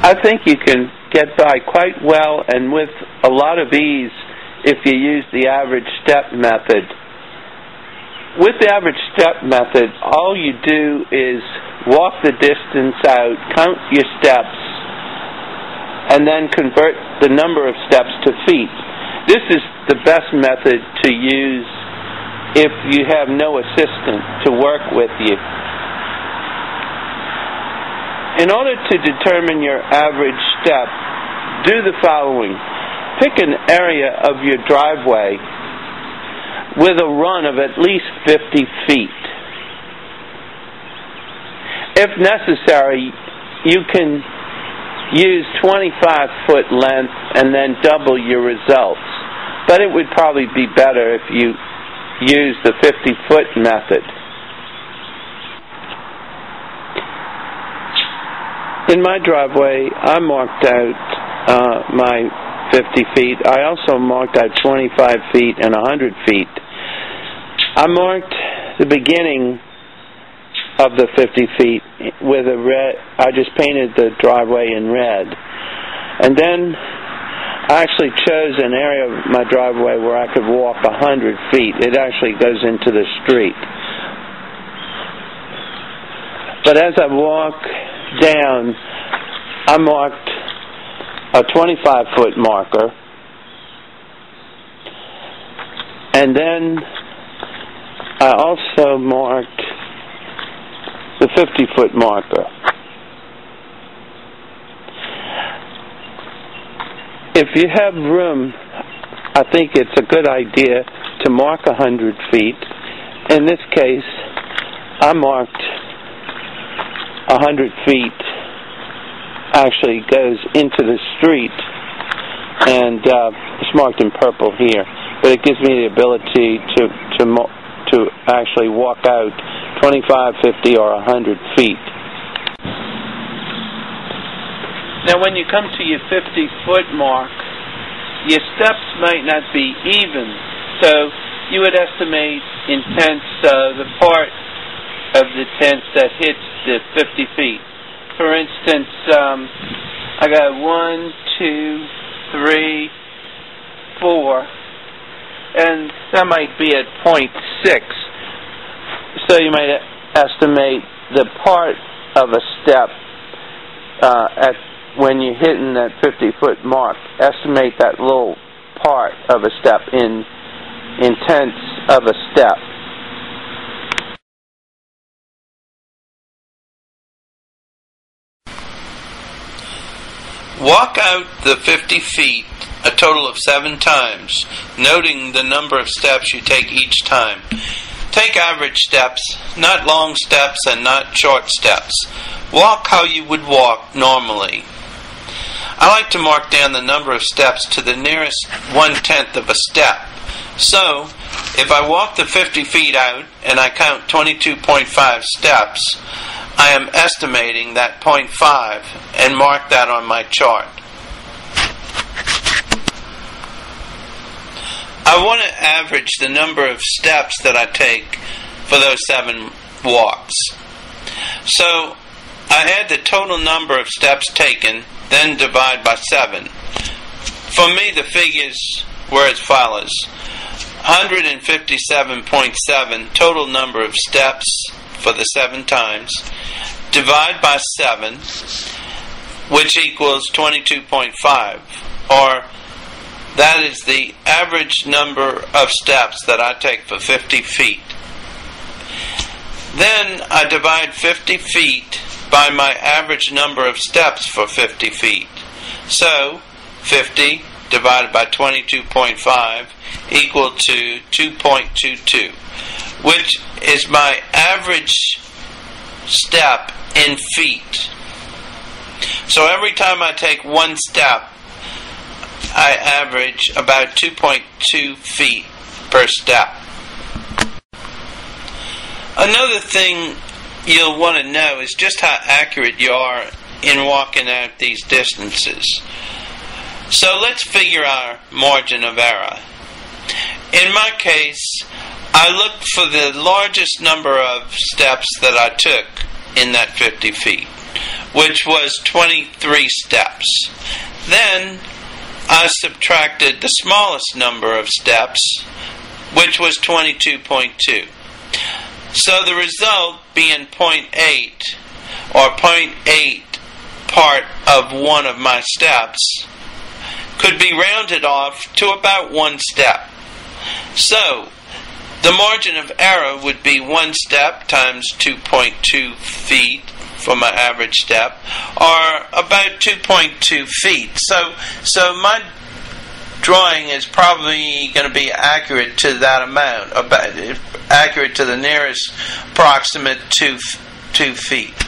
I think you can get by quite well and with a lot of ease if you use the average step method. With the average step method, all you do is walk the distance out, count your steps, and then convert the number of steps to feet. This is the best method to use if you have no assistant to work with you. In order to determine your average step, do the following. Pick an area of your driveway with a run of at least 50 feet. If necessary, you can use 25-foot length and then double your results. But it would probably be better if you use the 50-foot method. In my driveway, I marked out my 50 feet. I also marked out 25 feet and 100 feet. I marked the beginning of the 50 feet with a red. I just painted the driveway in red. And then I actually chose an area of my driveway where I could walk 100 feet. It actually goes into the street. But as I walk down, I marked a 25-foot marker, and then I also marked the 50-foot marker. If you have room, I think it's a good idea to mark 100 feet. In this case, I marked 100 feet actually goes into the street, and it's marked in purple here, but it gives me the ability to actually walk out 25, 50, or 100 feet. Now when you come to your 50-foot mark, your steps might not be even, so you would estimate in tenths the part of the tenths that hits the 50 feet. For instance, I got 1, 2, 3, 4, and that might be at 0.6. So you might estimate the part of a step when you're hitting that 50-foot mark. Estimate that little part of a step in tenths of a step. Walk out the 50 feet a total of 7 times, noting the number of steps you take each time. Take average steps, not long steps and not short steps. Walk how you would walk normally. I like to mark down the number of steps to the nearest 1/10 of a step. So, if I walk the 50 feet out and I count 22.5 steps, I am estimating that 0.5 and mark that on my chart. I want to average the number of steps that I take for those 7 walks. So I add the total number of steps taken, then divide by 7. For me, the figures were as follows: 157.7 total number of steps for the 7 times, divide by 7, which equals 22.5, or that is the average number of steps that I take for 50 feet. Then I divide 50 feet by my average number of steps for 50 feet. So 50 divided by 22.5 equal to 2.22, which is my average step in feet. So every time I take 1 step, I average about 2.2 feet per step. Another thing you'll want to know is just how accurate you are in walking out these distances. So let's figure our margin of error. In my case, I looked for the largest number of steps that I took in that 50 feet. which was 23 steps. Then I subtracted the smallest number of steps, which was 22.2. So the result being 0.8, or 0.8 part of one of my steps, could be rounded off to about 1 step. So the margin of error would be 1 step times 2.2 feet for my average step, or about 2.2 feet. So my drawing is probably going to be accurate to that amount, accurate to the nearest approximate 2 feet.